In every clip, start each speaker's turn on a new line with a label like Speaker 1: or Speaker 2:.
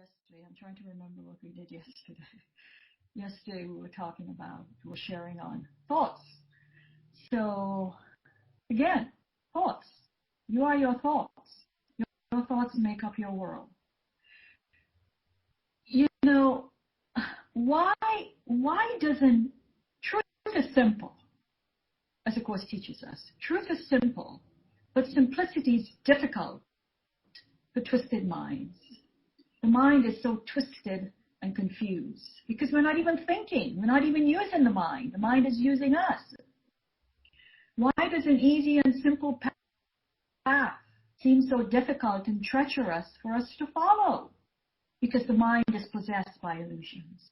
Speaker 1: yesterday. I'm trying to remember what we did yesterday. Yesterday we were sharing on thoughts. So again, thoughts. You are your thoughts. Your thoughts make up your world. You know, why doesn't truth is simple, as the Course teaches us. Truth is simple, but simplicity is difficult for twisted minds. The mind is so twisted and confused because we're not even thinking. We're not even using the mind. The mind is using us. Why does an easy and simple path seem so difficult and treacherous for us to follow? Because the mind is possessed by illusions,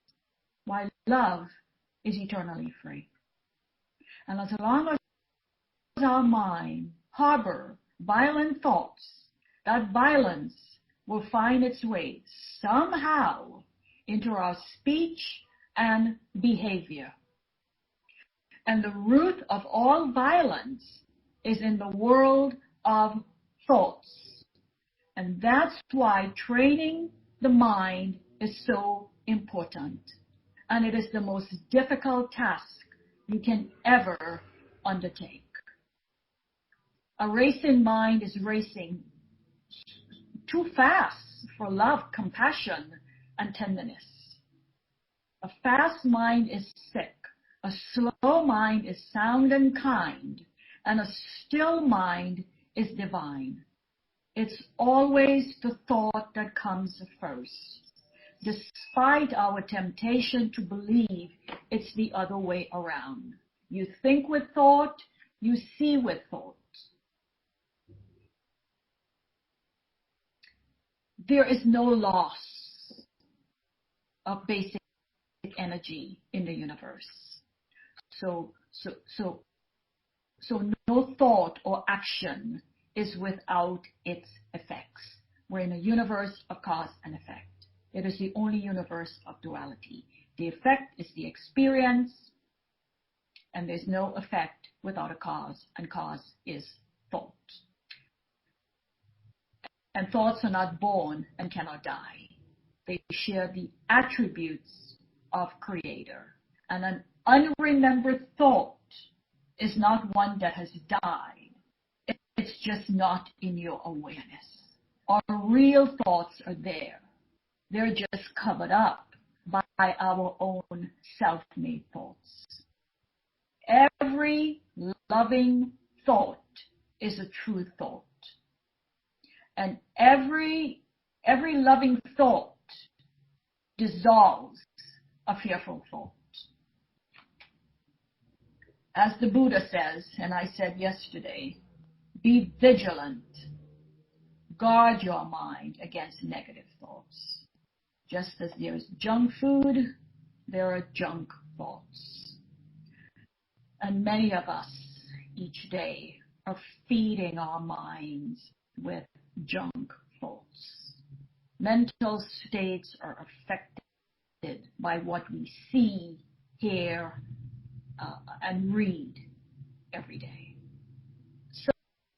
Speaker 1: while love is eternally free. And as long as our mind harbor violent thoughts, that violence will find its way somehow into our speech and behavior. And the root of all violence is in the world of thoughts. And that's why training the mind is so important. And it is the most difficult task you can ever undertake. A racing mind is racing too fast for love, compassion, and tenderness. A fast mind is sick. A slow mind is sound and kind. And a still mind is divine. It's always the thought that comes first, despite our temptation to believe it's the other way around. You think with thought, you see with thought. There is no loss of basic energy in the universe. So no thought or action is without its effects. We're in a universe of cause and effect. It is the only universe of duality. The effect is the experience, and there's no effect without a cause, and cause is thought. And thoughts are not born and cannot die. They share the attributes of Creator. And an unremembered thought is not one that has died. It's just not in your awareness. Our real thoughts are there. They're just covered up by our own self-made thoughts. Every loving thought is a true thought. And every loving thought dissolves a fearful thought. As the Buddha says, and I said yesterday, be vigilant. Guard your mind against negative thoughts. Just as there's junk food, there are junk thoughts. And many of us each day are feeding our minds with junk thoughts. Mental states are affected by what we see, hear, and read every day.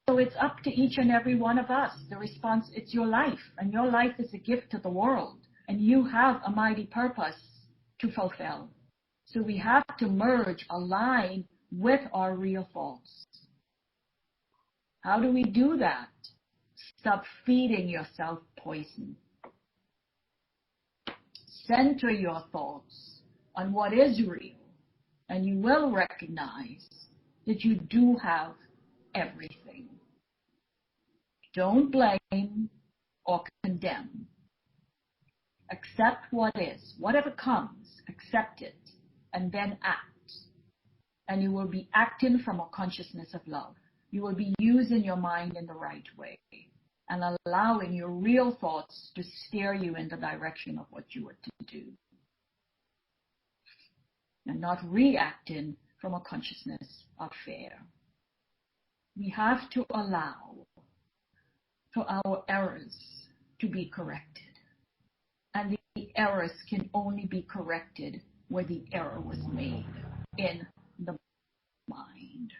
Speaker 1: So it's up to each and every one of us. The response, it's your life, and your life is a gift to the world, and you have a mighty purpose to fulfill. So we have to merge, align with our real thoughts. How do we do that? Stop feeding yourself poison. Center your thoughts on what is real, and you will recognize that you do have everything. Don't blame or condemn. Accept what is. Whatever comes, accept it, and then act. And you will be acting from a consciousness of love. You will be using your mind in the right way and allowing your real thoughts to steer you in the direction of what you are to do. And not reacting from a consciousness of fear. We have to allow for our errors to be corrected. And the errors can only be corrected where the error was made in the mind.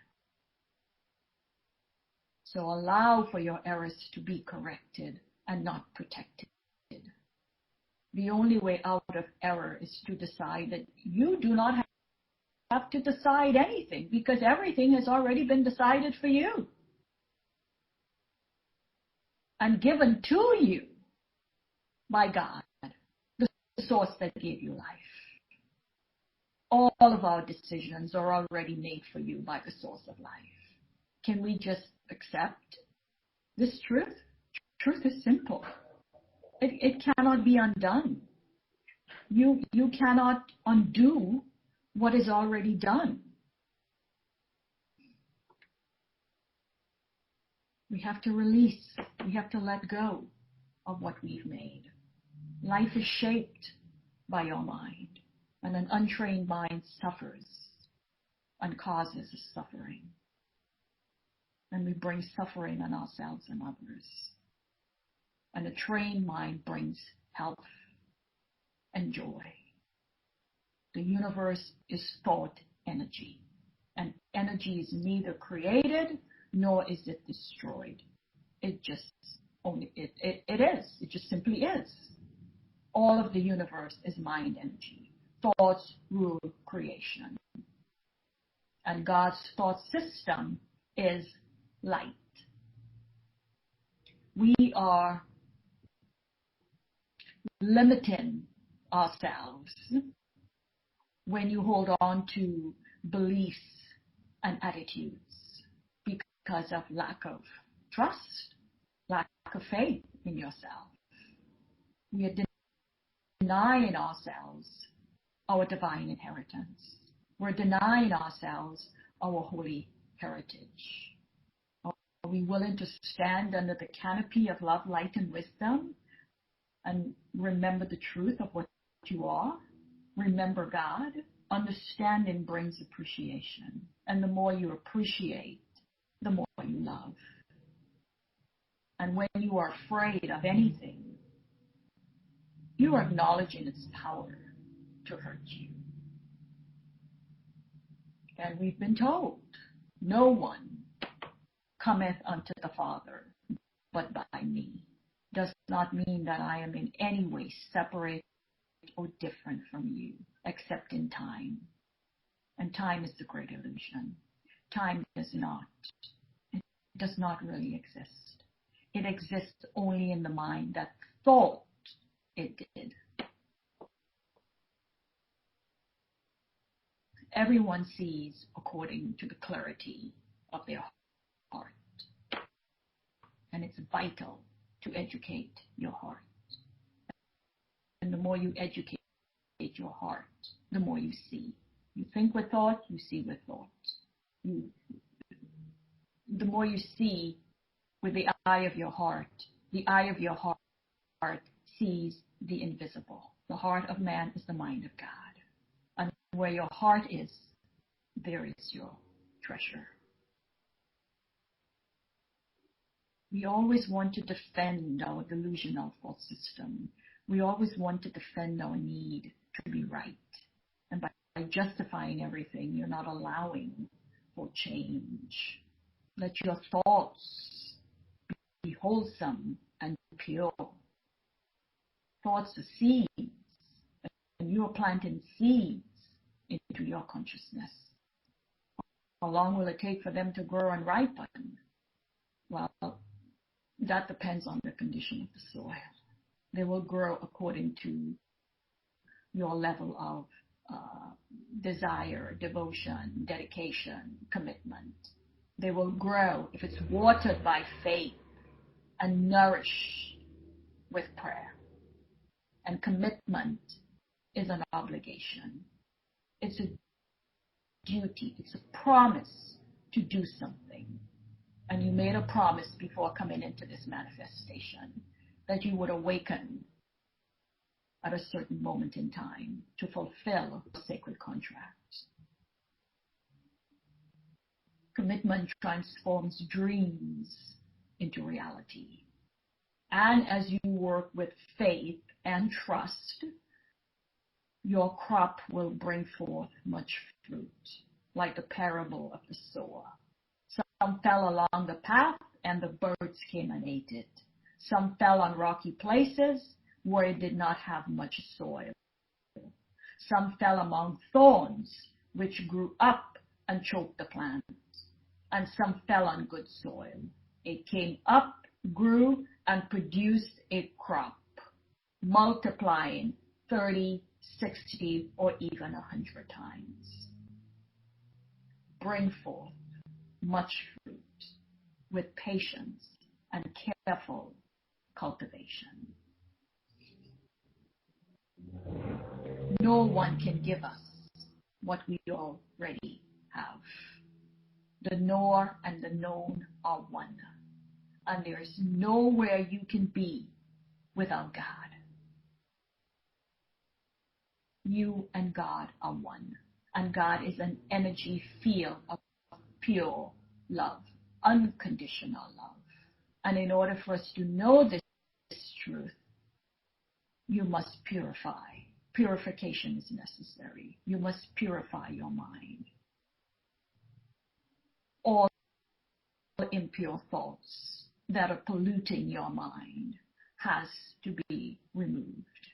Speaker 1: So allow for your errors to be corrected and not protected. The only way out of error is to decide that you do not have to decide anything, because everything has already been decided for you and given to you by God, the source that gave you life. All of our decisions are already made for you by the source of life. Can we just accept this truth? Truth is simple. It cannot be undone. You cannot undo what is already done. We have to release. We have to let go of what we've made. Life is shaped by your mind, and an untrained mind suffers and causes suffering. And we bring suffering on ourselves and others. And a trained mind brings health and joy. The universe is thought energy, and energy is neither created nor is it destroyed. It just simply is. All of the universe is mind energy. Thoughts rule creation. And God's thought system is light. We are limiting ourselves when you hold on to beliefs and attitudes because of lack of trust, lack of faith in yourself. We are denying ourselves our divine inheritance. We're denying ourselves our holy heritage. Are we willing to stand under the canopy of love, light, and wisdom and remember the truth of what you are? Remember God. Understanding brings appreciation. And the more you appreciate, the more you love. And when you are afraid of anything, you are acknowledging its power to hurt you. And we've been told, no one cometh unto the Father but by me. Does not mean that I am in any way separate or different from you, except in time. And time is the great illusion. Time does not. It does not really exist. It exists only in the mind that thought it did. Everyone sees according to the clarity of their heart. And it's vital to educate your heart. And the more you educate your heart, the more you see. You think with thought, you see with thought. The more you see with the eye of your heart, the eye of your heart sees the invisible. The heart of man is the mind of God. And where your heart is, there is your treasure. We always want to defend our delusional thought system. We always want to defend our need to be right. And by justifying everything, you're not allowing for change. Let your thoughts be wholesome and pure. Thoughts are seeds, and you are planting seeds into your consciousness. How long will it take for them to grow and ripen? Well, that depends on the condition of the soil. They will grow according to your level of desire, devotion, dedication, commitment. They will grow if it's watered by faith and nourished with prayer. And commitment is an obligation. It's a duty. It's a promise to do something. And you made a promise before coming into this manifestation that you would awaken at a certain moment in time to fulfill a sacred contract. Commitment transforms dreams into reality. And as you work with faith and trust, your crop will bring forth much fruit, like the parable of the sower. Some fell along the path, and the birds came and ate it. Some fell on rocky places, where it did not have much soil. Some fell among thorns, which grew up and choked the plant. And some fell on good soil. It came up, grew, and produced a crop, multiplying 30, 60, or even 100 times. Bring forth much fruit with patience and careful cultivation. No one can give us what we already have. The knower and the known are one, and there is nowhere you can be without God. You and God are one, and God is an energy field of pure love, unconditional love. And in order for us to know this truth, you must purify. Purification is necessary. You must purify your mind. All impure thoughts that are polluting your mind has to be removed.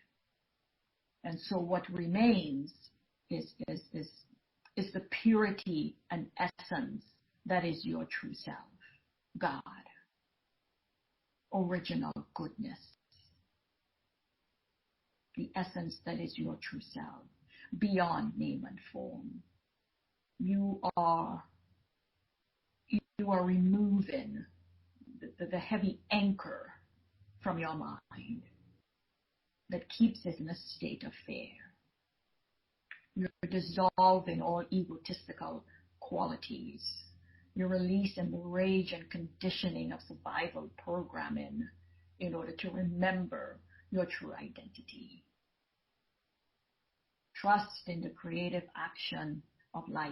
Speaker 1: And so what remains is the purity and essence that is your true self, God, original goodness, the essence that is your true self, beyond name and form. You are removing the heavy anchor from your mind that keeps it in a state of fear. You're dissolving all egotistical qualities. You're releasing the rage and conditioning of survival programming in order to remember your true identity. Trust in the creative action of life.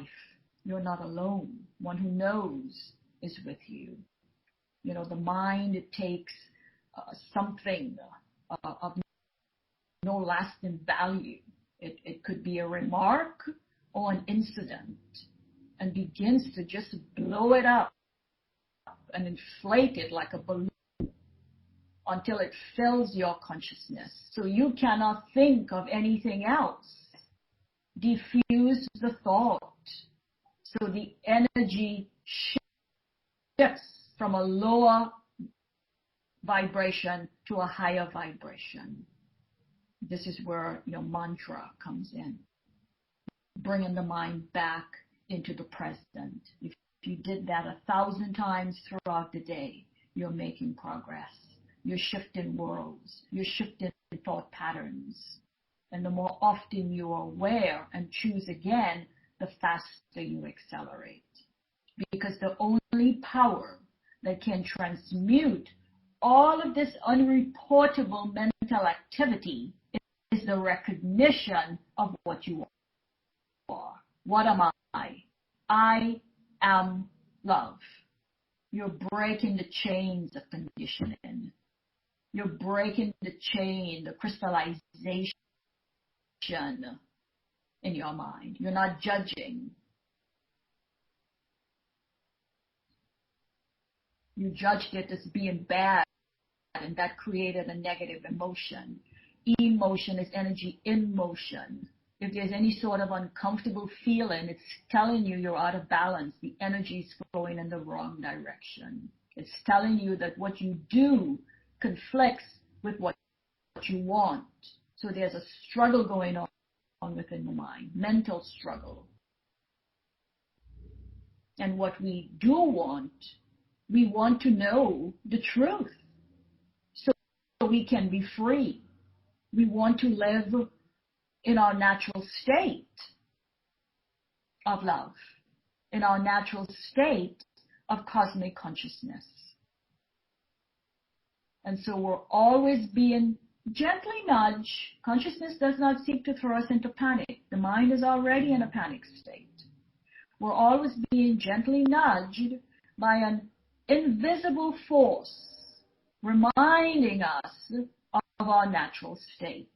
Speaker 1: You're not alone. One who knows is with you. You know, the mind, it takes something of no lasting value. It could be a remark or an incident, and begins to just blow it up and inflate it like a balloon until it fills your consciousness. So you cannot think of anything else. Diffuse the thought. So the energy shifts from a lower vibration to a higher vibration. This is where your mantra comes in. Bringing the mind back into the present. If you did that 1,000 times throughout the day, you're making progress. You're shifting worlds. You're shifting thought patterns. And the more often you are aware and choose again, the faster you accelerate. Because the only power that can transmute all of this unreportable mental activity is the recognition of what you are. What am I? I am love. You're breaking the chains of conditioning. You're breaking the chain, the crystallization in your mind. You're not judging. You judged it as being bad, and that created a negative emotion. Emotion is energy in motion. If there's any sort of uncomfortable feeling, it's telling you you're out of balance. The energy is flowing in the wrong direction. It's telling you that what you do conflicts with what you want. So there's a struggle going on within the mind, mental struggle. And what we do want, we want to know the truth so we can be free. We want to live in our natural state of love, in our natural state of cosmic consciousness. And so we're always being gently nudged. Consciousness does not seek to throw us into panic. The mind is already in a panic state. We're always being gently nudged by an invisible force reminding us of our natural state.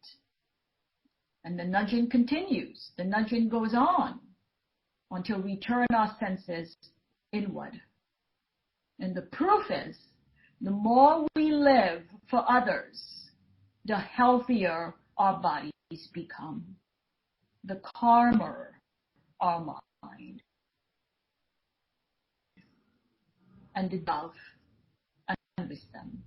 Speaker 1: And the nudging continues. The nudging goes on until we turn our senses inward. And the proof is, the more we live for others, the healthier our bodies become, the calmer our mind, and the love and wisdom.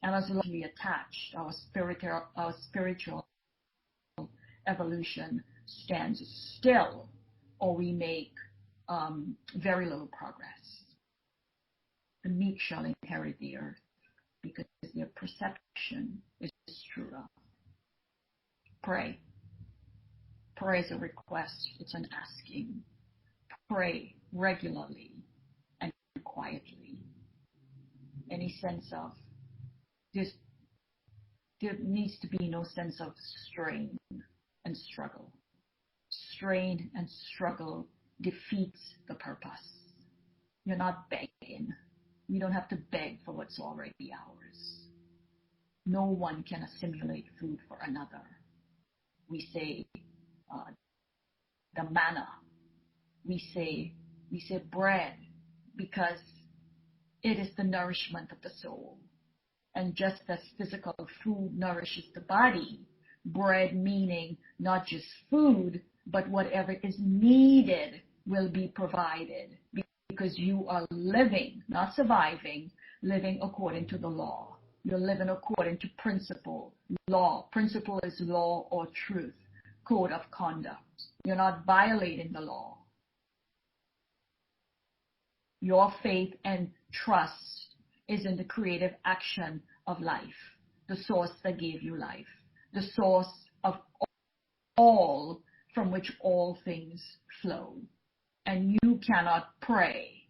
Speaker 1: And as long as we attached, our spiritual evolution stands still, or we make very little progress. The meek shall inherit the earth, because their perception is truer. Pray. Pray is a request. It's an asking. Pray regularly and quietly. Any sense of there needs to be no sense of strain and struggle. Strain and struggle defeats the purpose. You're not begging. We don't have to beg for what's already ours. No one can assimilate food for another. We say the manna. We say bread, because it is the nourishment of the soul. And just as physical food nourishes the body, bread meaning not just food, but whatever is needed will be provided, because you are living, not surviving, living according to the law. You're living according to principle, law. Principle is law or truth, code of conduct. You're not violating the law. Your faith and trust is in the creative action of life, the source that gave you life, the source of all from which all things flow. And you cannot pray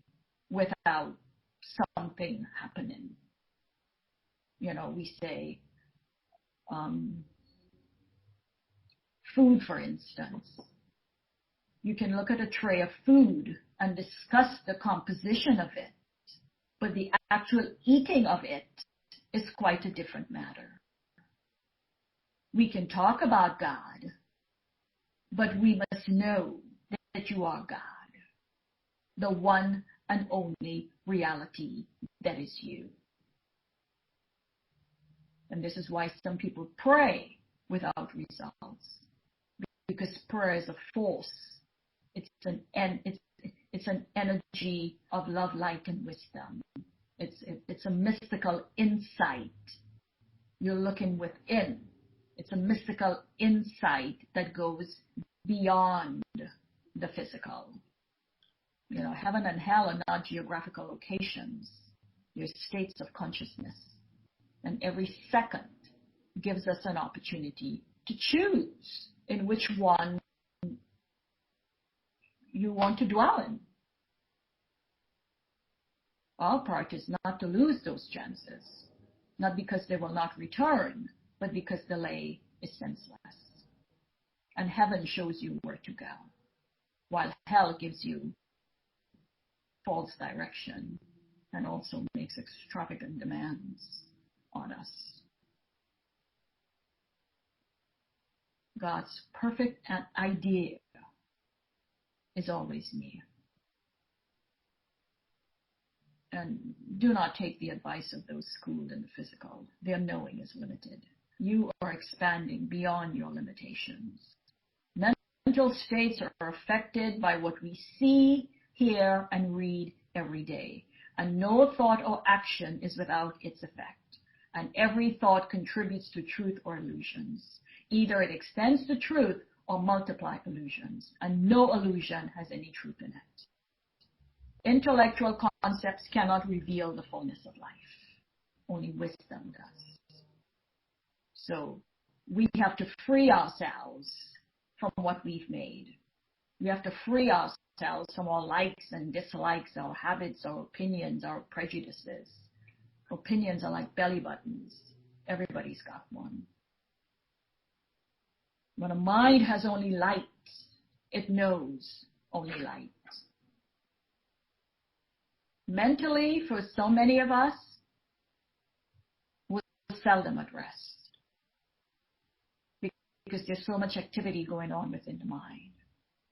Speaker 1: without something happening. You know, we say, food, for instance. You can look at a tray of food and discuss the composition of it, but the actual eating of it is quite a different matter. We can talk about God, but we must know that you are God, the one and only reality that is you. And this is why some people pray without results, because prayer is a force. It's an energy of love, light, and wisdom. It's a mystical insight. You're looking within. It's a mystical insight that goes beyond the physical. You know, heaven and hell are not geographical locations. They're states of consciousness. And every second gives us an opportunity to choose in which one you want to dwell in. Our part is not to lose those chances, not because they will not return, but because delay is senseless. And heaven shows you where to go, while hell gives you false direction and also makes extravagant demands on us. God's perfect idea is always near. And do not take the advice of those schooled in the physical. Their knowing is limited. You are expanding beyond your limitations. Mental states are affected by what we see, hear, and read every day. And no thought or action is without its effect. And every thought contributes to truth or illusions. Either it extends the truth or multiplies illusions. And no illusion has any truth in it. Intellectual concepts cannot reveal the fullness of life. Only wisdom does. So we have to free ourselves from what we've made. We have to free ourselves from our likes and dislikes, our habits, our opinions, our prejudices. Opinions are like belly buttons. Everybody's got one. When a mind has only light, it knows only light. Mentally, for so many of us, we're seldom at rest because there's so much activity going on within the mind,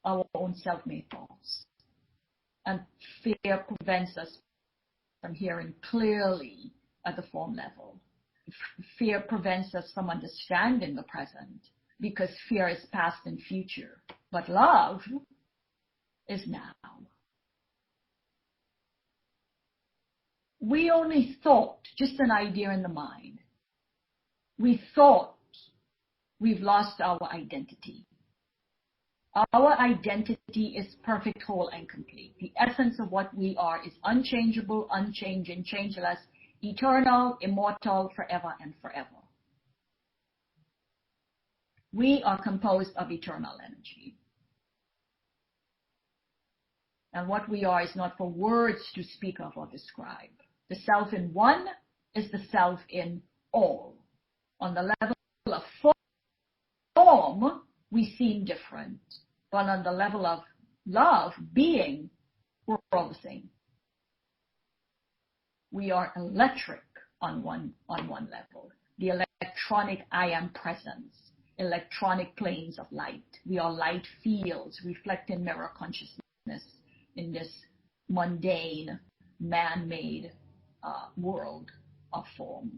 Speaker 1: our own self-made thoughts. And fear prevents us from hearing clearly at the form level. Fear prevents us from understanding the present because fear is past and future. But love is now. We only thought, just an idea in the mind, we thought we've lost our identity. Our identity is perfect, whole, and complete. The essence of what we are is unchangeable, unchanging, changeless, eternal, immortal, forever and forever. We are composed of eternal energy. And what we are is not for words to speak of or describe. The self in one is the self in all. On the level of form, we seem different. But on the level of love, being, we're all the same. We are electric on one level. The electronic I am presence, electronic planes of light. We are light fields reflecting mirror consciousness in this mundane, man-made world of form.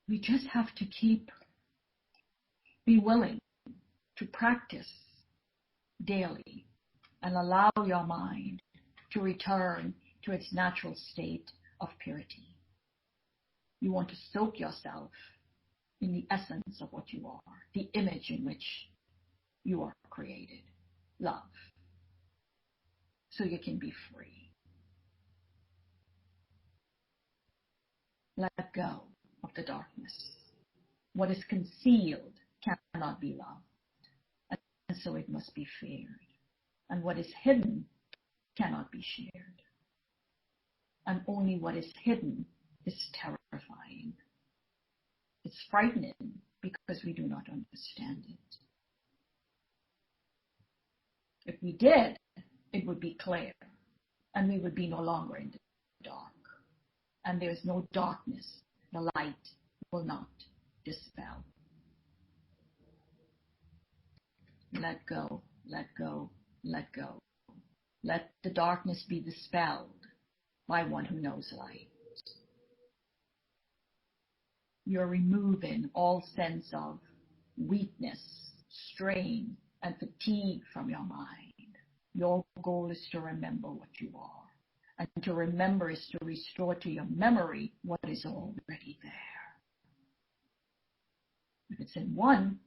Speaker 1: We just have to be willing to practice daily and allow your mind to return to its natural state of purity. You want to soak yourself in the essence of what you are, the image in which you are created, love, so you can be free. Let go of the darkness. What is concealed cannot be loved, and so it must be feared. And what is hidden cannot be shared. And only what is hidden is terrifying. It's frightening because we do not understand it. If we did, it would be clear, and we would be no longer in the dark. And there is no darkness the light will not dispel. Let go, let go, let go. Let the darkness be dispelled by one who knows light. You're removing all sense of weakness, strain, and fatigue from your mind. Your goal is to remember what you are. And to remember is to restore to your memory what is already there. If it's in one,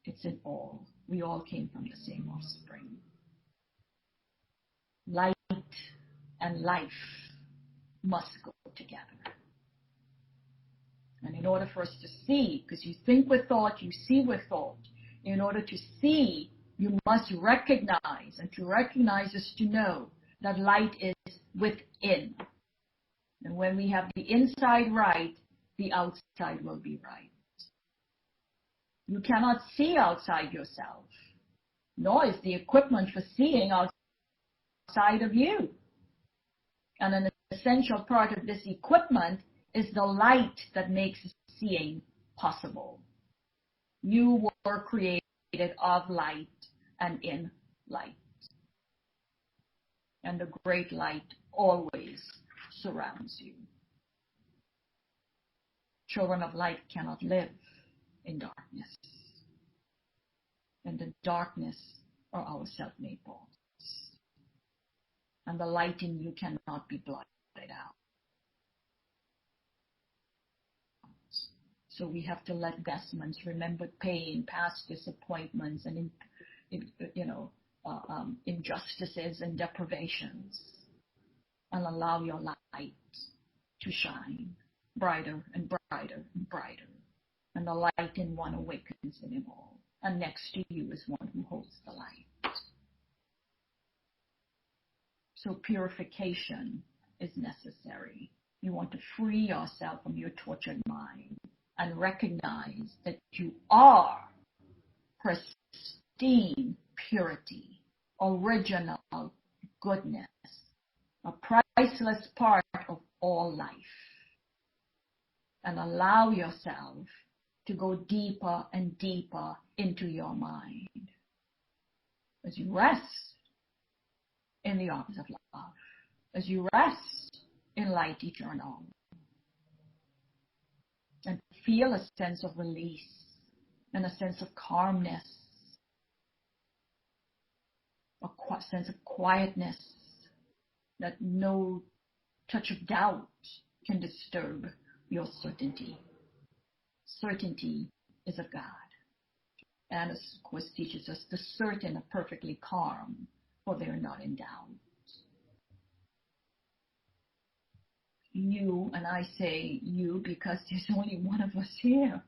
Speaker 1: it's in all. We all came from the same offspring. Light and life must go together. And in order for us to see, because you think with thought, you see with thought, in order to see, you must recognize, and to recognize is to know that light is within. And when we have the inside right, the outside will be right. You cannot see outside yourself, nor is the equipment for seeing outside of you. And an essential part of this equipment is the light that makes seeing possible. You were created of light and in light. And the great light always surrounds you. Children of light cannot live in darkness. And the darkness are our self-made thoughts. And the light in you cannot be blotted out. So we have to let vestments, remember pain, past disappointments, and injustices and deprivations, and allow your light to shine brighter and brighter and brighter. And the light in one awakens in him all. And next to you is one who holds the light. So purification is necessary. You want to free yourself from your tortured mind and recognize that you are pristine purity, original goodness, a priceless part of all life. And allow yourself to go deeper and deeper into your mind. As you rest, in the arms of love, as you rest in light eternal and feel a sense of release and a sense of calmness, a sense of quietness that no touch of doubt can disturb your certainty. Certainty is of God. And as of course teaches us, the certain are perfectly calm, for they are not in doubt. You, and I say you because there's only one of us here.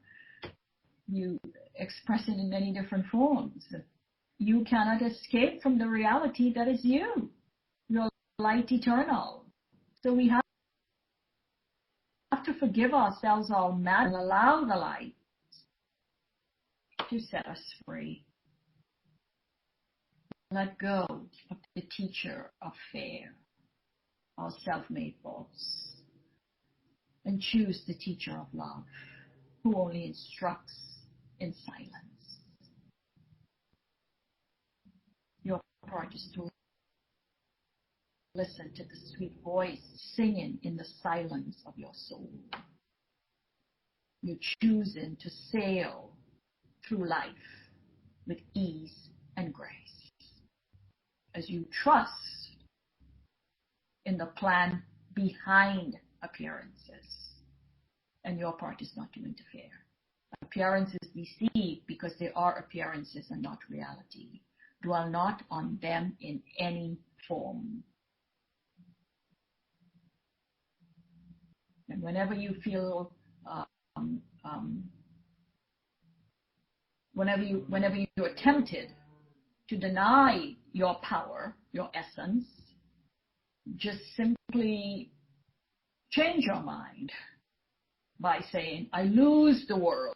Speaker 1: You express it in many different forms. You cannot escape from the reality that is you. You're light eternal. So we have to forgive ourselves all mad and allow the light to set us free. Let go of the teacher of fear, our self-made thoughts, and choose the teacher of love, who only instructs in silence. Your part is to listen to the sweet voice singing in the silence of your soul. You're choosing to sail through life with ease and grace as you trust in the plan behind appearances, and your part is not to interfere. Appearances deceive because they are appearances and not reality. Dwell not on them in any form. And whenever you feel, whenever you're tempted to deny your power, your essence, just simply change your mind by saying, I lose the world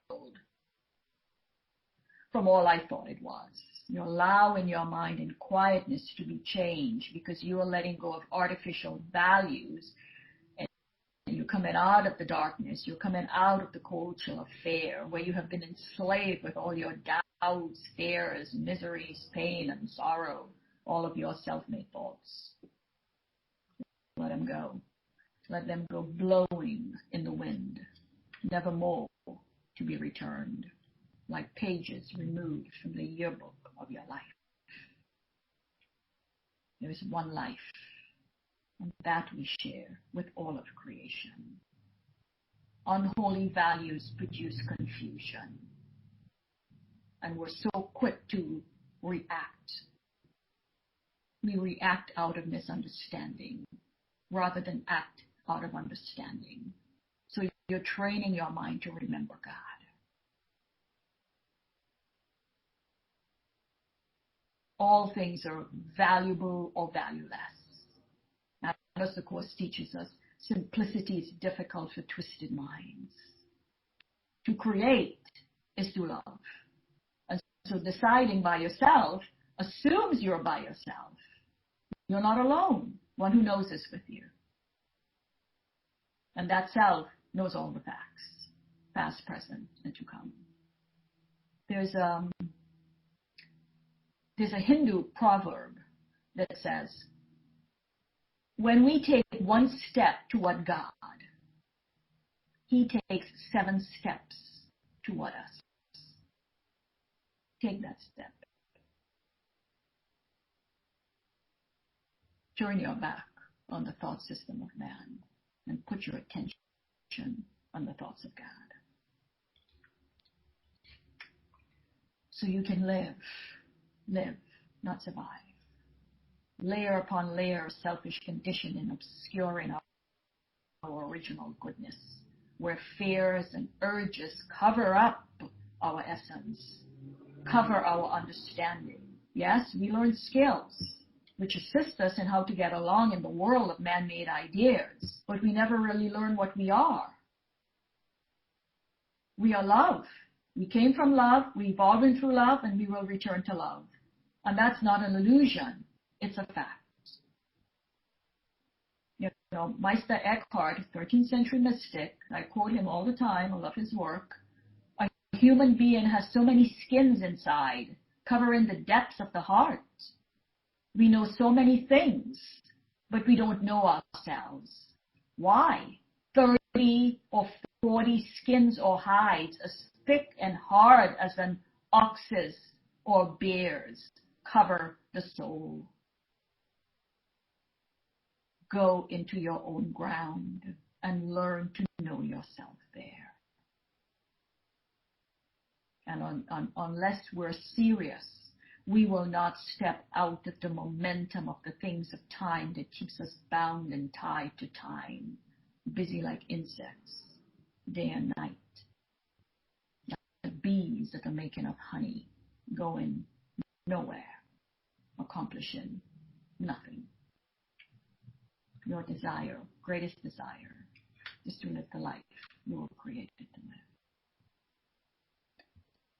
Speaker 1: from all I thought it was. You allow in your mind in quietness to be changed because you are letting go of artificial values, and you're coming out of the darkness. You're coming out of the cold chill of fear, where you have been enslaved with all your doubts, fears, miseries, pain, and sorrow, all of your self-made thoughts. Let them go. Let them go blowing in the wind, nevermore to be returned, like pages removed from the yearbook of your life. There is one life, and that we share with all of creation. Unholy values produce confusion, and we're so quick to react. We react out of misunderstanding rather than act out of understanding. So you're training your mind to remember God. All things are valuable or valueless. Now, as the Course teaches us, simplicity is difficult for twisted minds. To create is to love. And so deciding by yourself assumes you're by yourself. You're not alone. One who knows is with you. And that self knows all the facts, past, present, and to come. There's a Hindu proverb that says, when we take one step toward God, He takes 7 steps toward us. Take that step. Turn your back on the thought system of man and put your attention on the thoughts of God. So you can live, not survive. Layer upon layer of selfish conditioning obscuring our original goodness, where fears and urges cover up our essence, cover our understanding. Yes, we learn skills which assist us in how to get along in the world of man-made ideas, but we never really learn what we are. We are love. We came from love, we evolved through love, and we will return to love. And that's not an illusion, it's a fact. You know, Meister Eckhart, 13th century mystic, I quote him all the time, I love his work. A human being has so many skins inside, covering the depths of the heart. We know so many things, but we don't know ourselves. Why? 30 or 40 skins or hides as thick and hard as an ox's or bear's cover the soul. Go into your own ground and learn to know yourself there. And unless we're serious, we will not step out of the momentum of the things of time that keeps us bound and tied to time, busy like insects, day and night. Like bees that are making of honey, going nowhere, accomplishing nothing. Your desire, greatest desire, is to live the life you were created to live.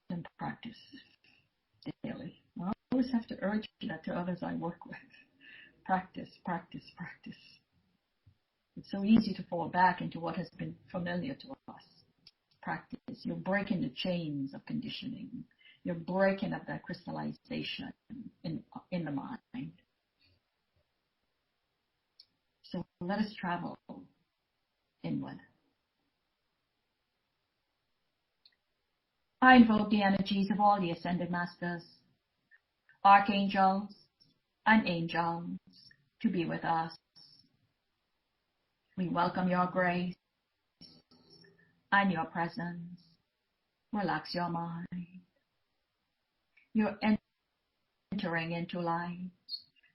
Speaker 1: And practice daily. I always have to urge that to others I work with. Practice, practice, practice. It's so easy to fall back into what has been familiar to us. Practice. You're breaking the chains of conditioning. You're breaking up that crystallization in the mind. So let us travel inward. I invoke the energies of all the ascended masters, archangels, and angels to be with us. We welcome your grace and your presence. Relax your mind. You're entering into light.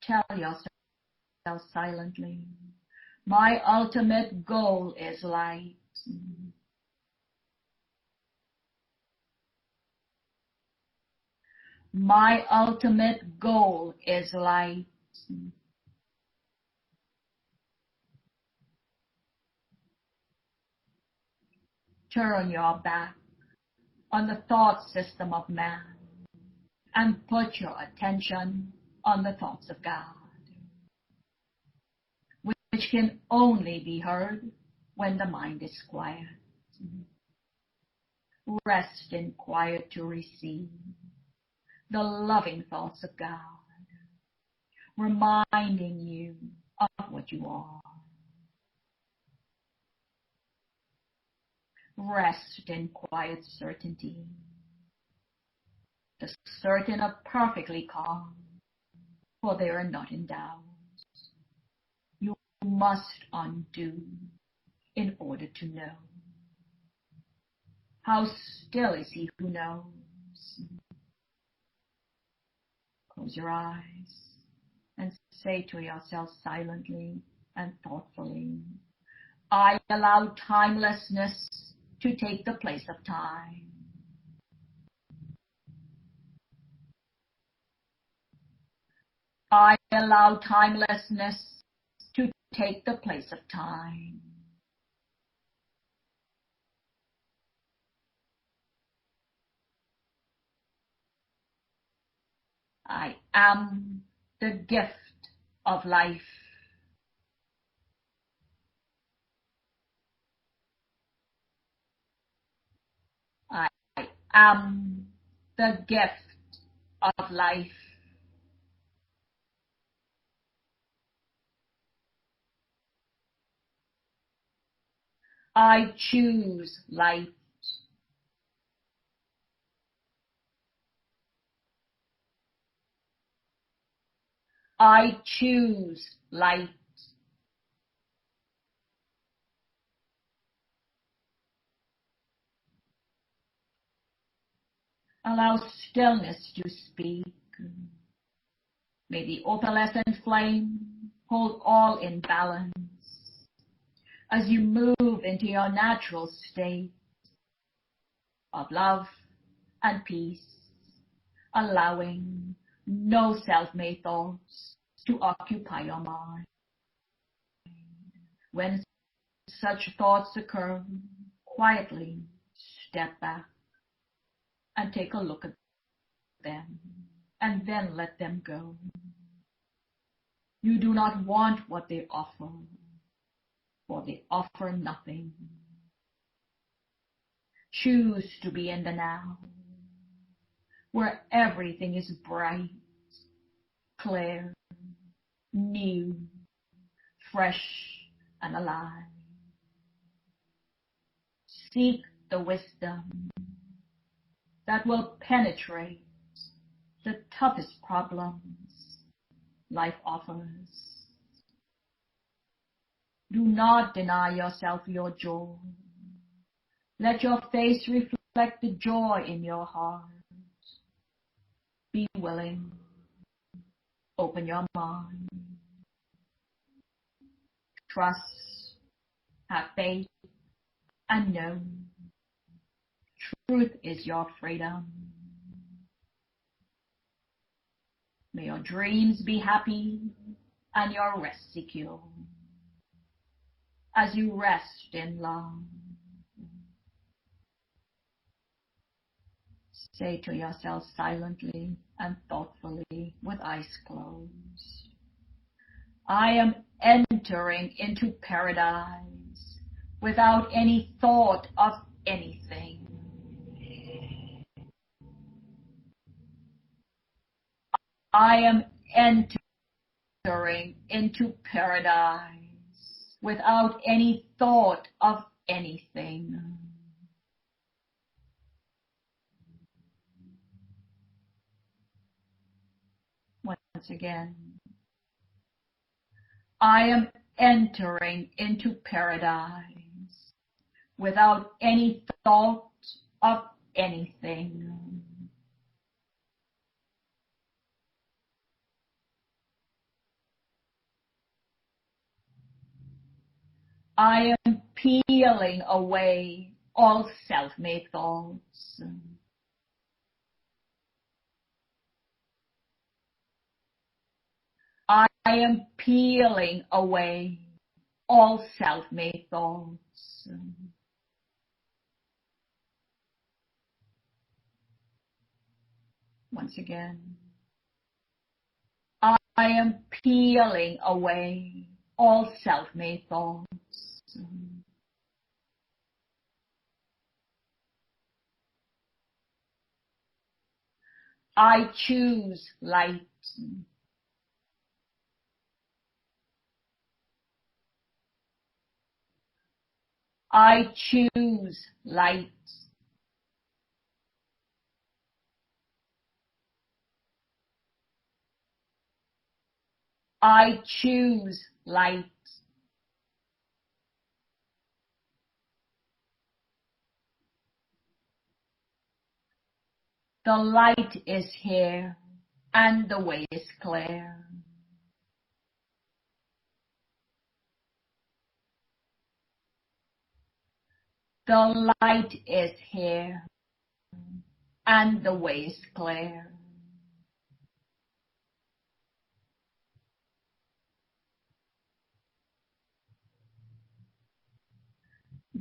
Speaker 1: Tell yourself silently, my ultimate goal is light. My ultimate goal is light. Turn your back on the thought system of man and put your attention on the thoughts of God, which can only be heard when the mind is quiet. Rest in quiet to receive the loving thoughts of God, reminding you of what you are. Rest in quiet certainty, the certain of perfectly calm, for they are not in doubt. You must undo in order to know. How still is he who knows? Close your eyes and say to yourself silently and thoughtfully, I allow timelessness to take the place of time. I allow timelessness to take the place of time. I am the gift of life. I am the gift of life. I choose light. I choose light. Allow stillness to speak. May the opalescent flame hold all in balance as you move into your natural state of love and peace, allowing no self-made thoughts to occupy your mind. When such thoughts occur, quietly step back and take a look at them, and then let them go. You do not want what they offer, for they offer nothing. Choose to be in the now, where everything is bright, clear, new, fresh, and alive. Seek the wisdom that will penetrate the toughest problems life offers. Do not deny yourself your joy. Let your face reflect the joy in your heart. Be willing. Open your mind. Trust. Have faith. And know. Truth is your freedom. May your dreams be happy and your rest secure. As you rest in love, say to yourself silently and thoughtfully with eyes closed, I am entering into paradise without any thought of anything. I am entering into paradise without any thought of anything. Once again, I am entering into paradise without any thought of anything. I am peeling away all self-made thoughts. I am peeling away all self-made thoughts. Once again, I am peeling away all self-made thoughts. I choose light. I choose light. I choose light. The light is here and the way is clear. The light is here and the way is clear.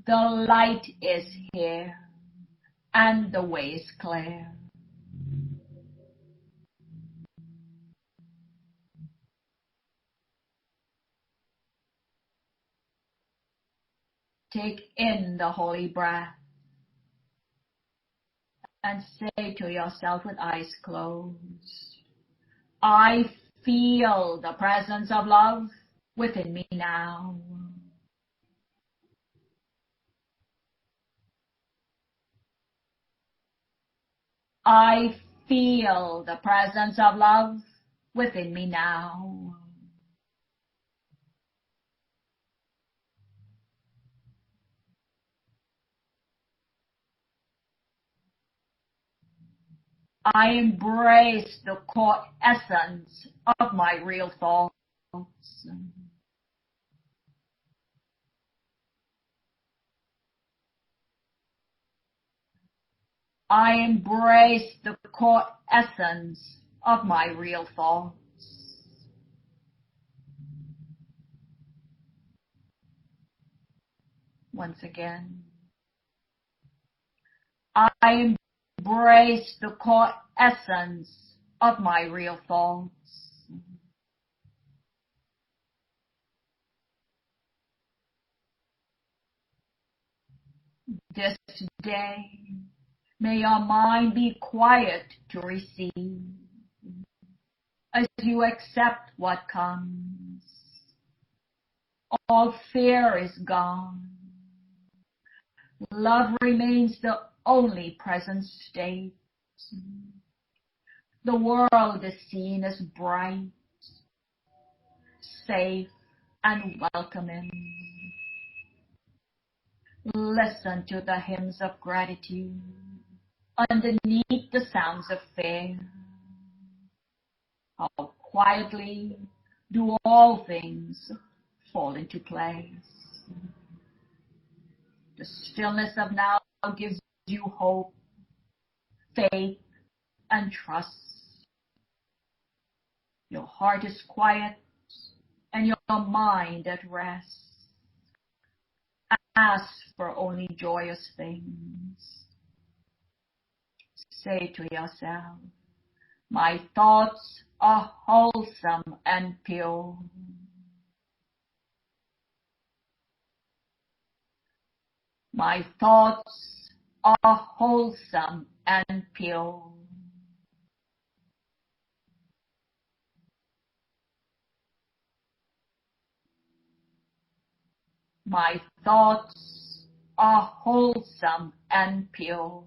Speaker 1: The light is here and the way is clear. Take in the holy breath and say to yourself with eyes closed, I feel the presence of love within me now. I feel the presence of love within me now. I embrace the core essence of my real thoughts. I embrace the core essence of my real thoughts. Once again, I embrace the core essence of my real thoughts. This day, may your mind be quiet to receive, as you accept what comes. All fear is gone. Love remains the only present state. The world is seen as bright, safe, and welcoming. Listen to the hymns of gratitude underneath the sounds of fear. How quietly do all things fall into place. The stillness of now gives you hope, faith, and trust. Your heart is quiet and your mind at rest. Ask for only joyous things. Say to yourself, my thoughts are wholesome and pure. My thoughts are wholesome and pure. My thoughts are wholesome and pure.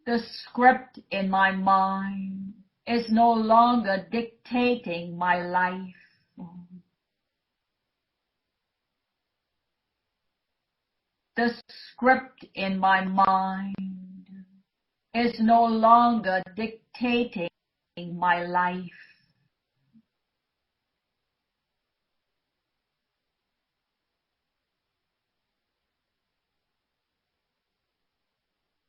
Speaker 1: The script in my mind is no longer dictating my life. The script in my mind is no longer dictating my life.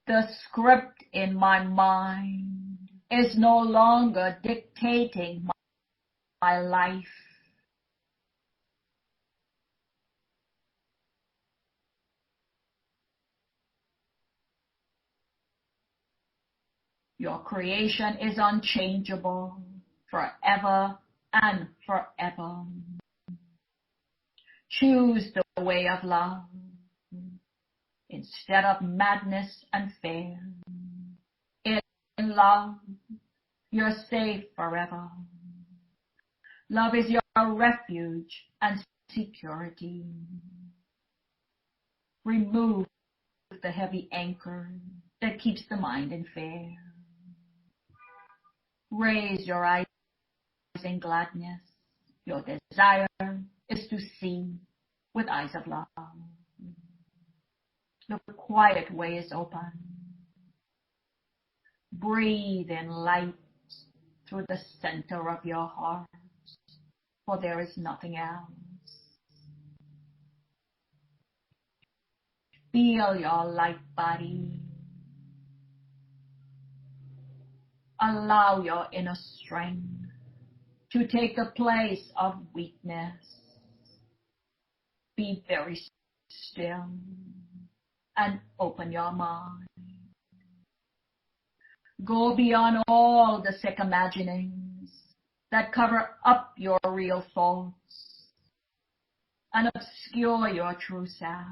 Speaker 1: The script in my mind is no longer dictating my life. Your creation is unchangeable forever and forever. Choose the way of love instead of madness and fear. In love, you're safe forever. Love is your refuge and security. Remove the heavy anchor that keeps the mind in fear. Raise your eyes in gladness. Your desire is to see with eyes of love. The quiet way is open. Breathe in light through the center of your heart, for there is nothing else. Feel your light body. Allow your inner strength to take the place of weakness. Be very still and open your mind. Go beyond all the sick imaginings that cover up your real thoughts and obscure your true self.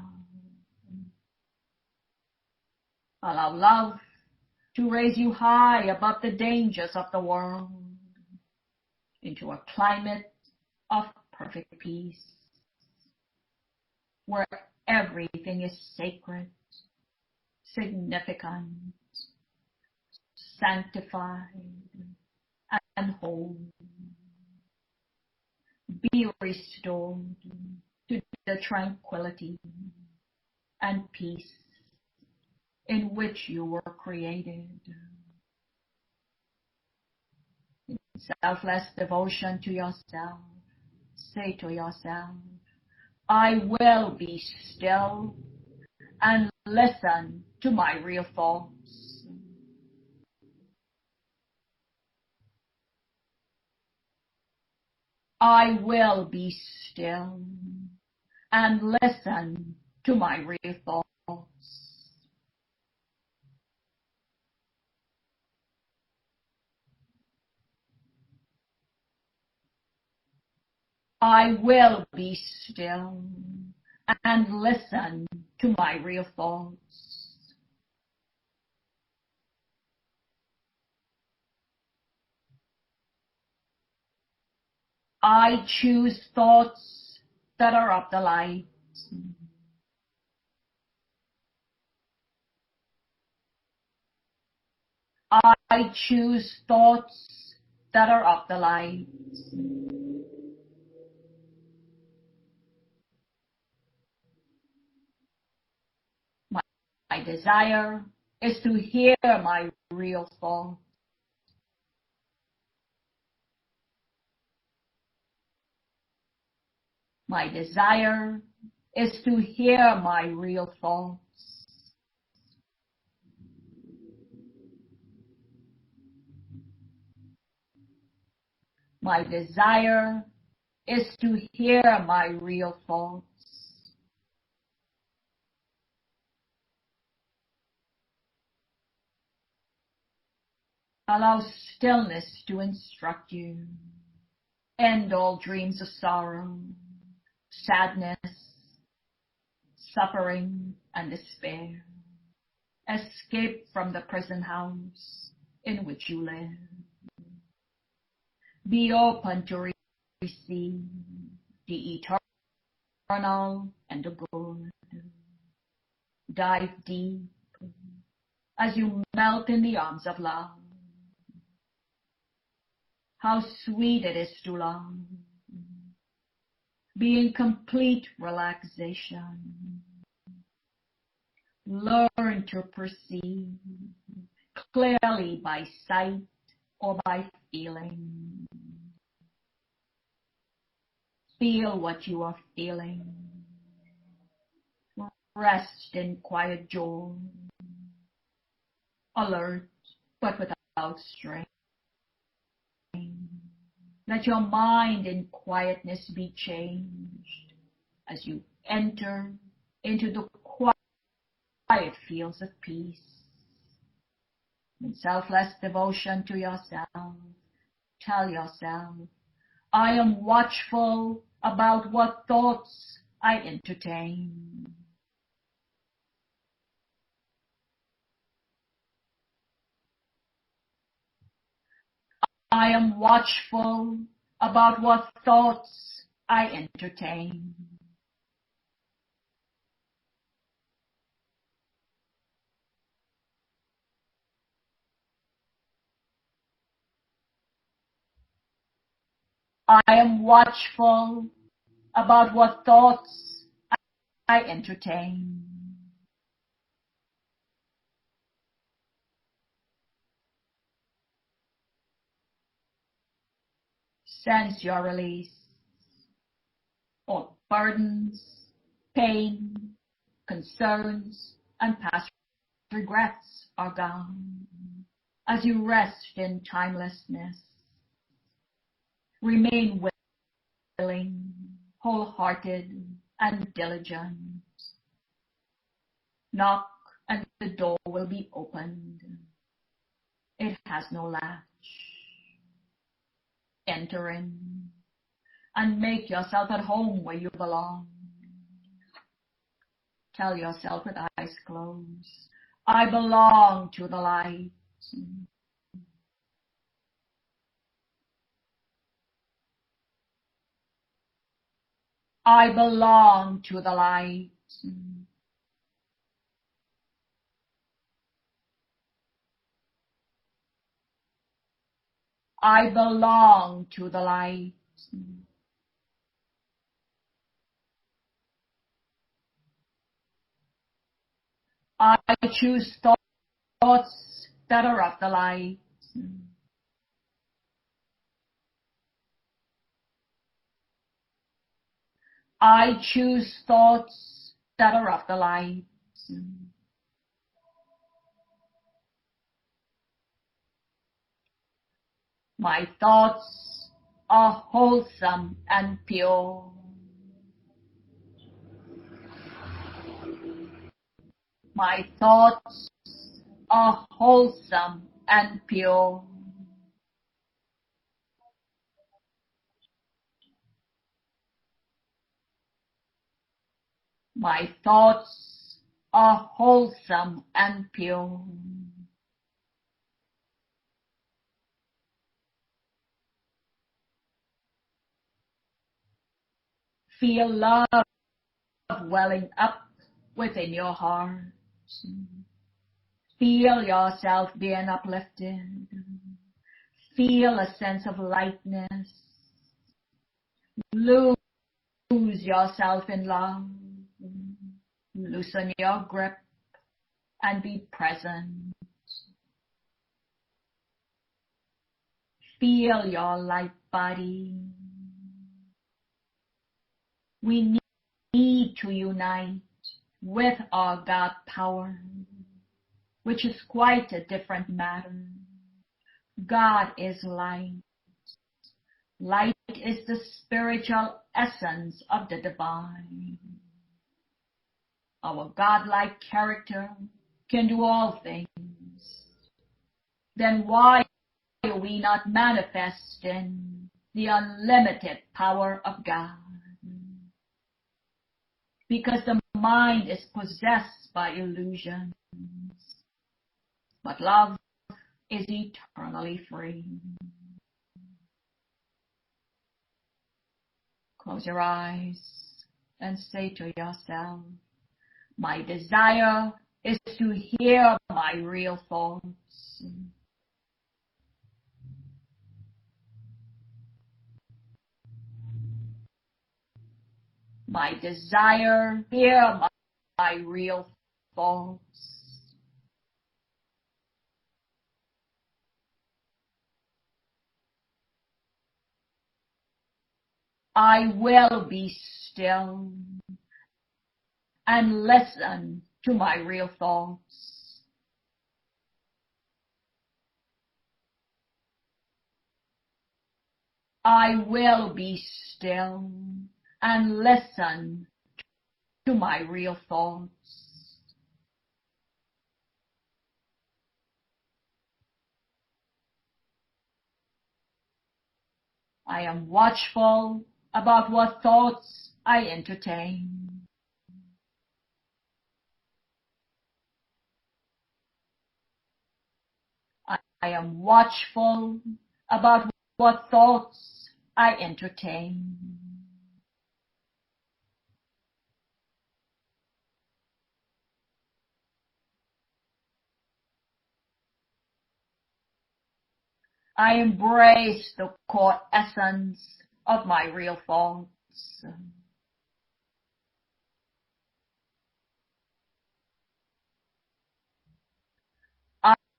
Speaker 1: Allow love to raise you high above the dangers of the world into a climate of perfect peace, where everything is sacred, significant, sanctified, and whole. Be restored to the tranquility and peace in which you were created. In selfless devotion to yourself, say to yourself, I will be still and listen to my real thoughts. I will be still and listen to my real thoughts. I will be still and listen to my real thoughts. I choose thoughts that are of the light. I choose thoughts that are of the light. My desire is to hear my real thoughts. My desire is to hear my real thoughts. My desire is to hear my real thoughts. Allow stillness to instruct you. End all dreams of sorrow, sadness, suffering, and despair. Escape from the prison house in which you live. Be open to receive the eternal and the good. Dive deep as you melt in the arms of love. How sweet it is to love. Be in complete relaxation. Learn to perceive clearly by sight or by feeling. Feel what you are feeling. Rest in quiet joy. Alert, but without strain. Let your mind in quietness be changed as you enter into the quiet fields of peace. In selfless devotion to yourself, tell yourself, I am watchful about what thoughts I entertain. I am watchful about what thoughts I entertain. I am watchful about what thoughts I entertain. Sense your release. All burdens, pain, concerns, and past regrets are gone. As you rest in timelessness, remain willing, wholehearted, and diligent. Knock and the door will be opened. It has no latch. Enter in and make yourself at home where you belong. Tell yourself with eyes closed, I belong to the light. I belong to the light. I belong to the light. I choose thoughts that are of the light. I choose thoughts that are of the light. My thoughts are wholesome and pure. My thoughts are wholesome and pure. My thoughts are wholesome and pure. Feel love welling up within your heart. Feel yourself being uplifted. Feel a sense of lightness. Lose yourself in love. Loosen your grip and be present. Feel your light body. We need to unite with our God power, which is quite a different matter. God is light. Light is the spiritual essence of the divine. Our godlike character can do all things. Then why are we not manifesting the unlimited power of God? Because the mind is possessed by illusions. But love is eternally free. Close your eyes and say to yourself, my desire is to hear my real thoughts. My desire to hear my real thoughts. I will be still and listen to my real thoughts. I will be still and listen to my real thoughts. I am watchful about what thoughts I entertain. I am watchful about what thoughts I entertain. I embrace the core essence of my real thoughts.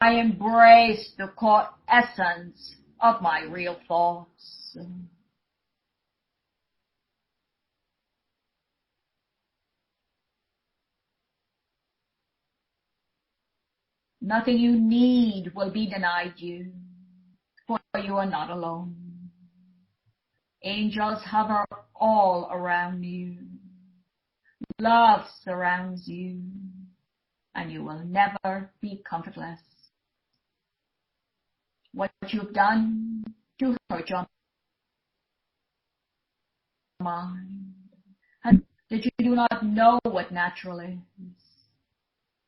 Speaker 1: I embrace the core essence of my real thoughts. Nothing you need will be denied you, for you are not alone. Angels hover all around you. Love surrounds you, and you will never be comfortless. What you've done to hurt your mind, and that you do not know what natural is.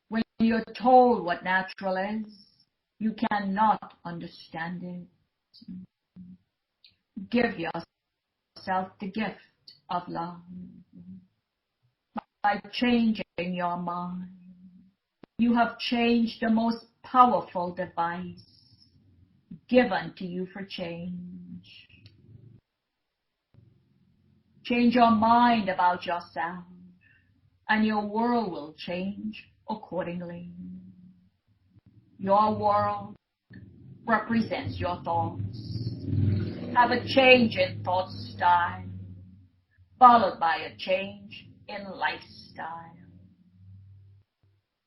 Speaker 1: When you're told what natural is, you cannot understand it. Give yourself the gift of love. By changing your mind, you have changed the most powerful device given to you for change. Change your mind about yourself, and your world will change accordingly. Your world represents your thoughts. Have a change in thought style, followed by a change in lifestyle.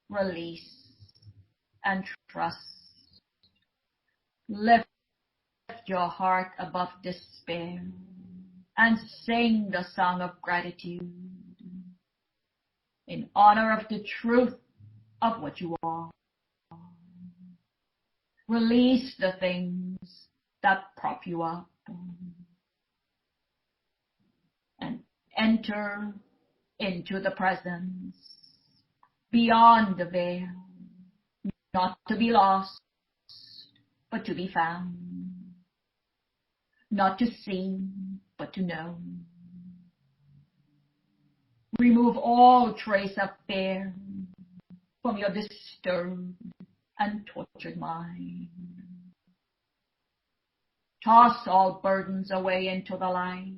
Speaker 1: Release and trust. Lift your heart above despair and sing the song of gratitude in honor of the truth of what you are. Release the things that prop you up and enter into the presence, beyond the veil, not to be lost, but to be found, not to see, but to know. Remove all trace of fear from your disturbed and tortured mind. Toss all burdens away into the light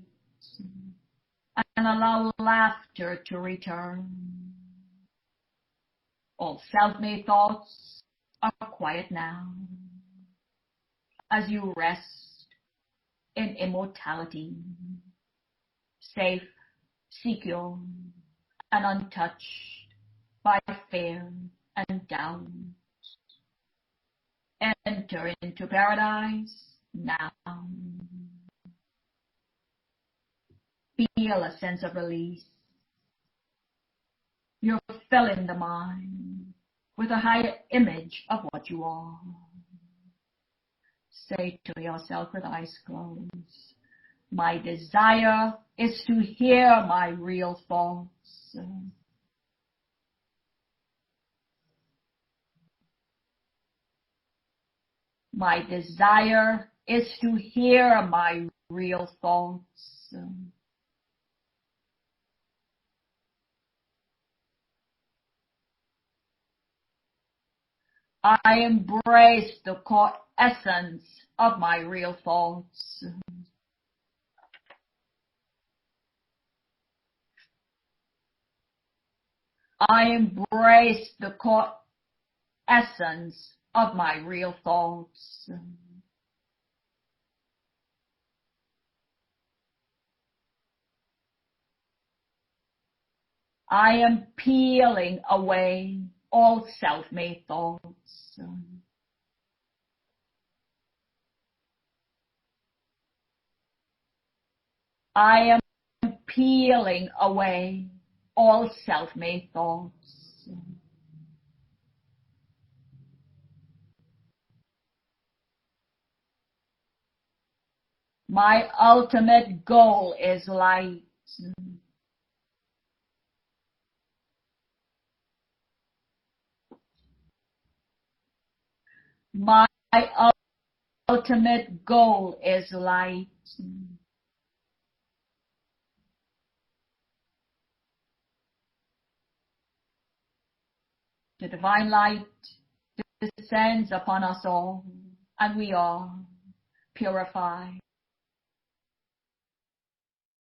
Speaker 1: and allow laughter to return. All self-made thoughts are quiet now as you rest in immortality, safe, secure, and untouched by fear and doubt. Enter into paradise now. Feel a sense of release. You're filling the mind with a higher image of what you are. Say to yourself with eyes closed, my desire is to hear my real thoughts. My desire is to hear my real thoughts. I embrace the core essence of my real thoughts. I embrace the core essence of my real thoughts. I am peeling away all self-made thoughts. I am peeling away all self-made thoughts. My ultimate goal is light. My ultimate goal is light. The divine light descends upon us all, and we are purified,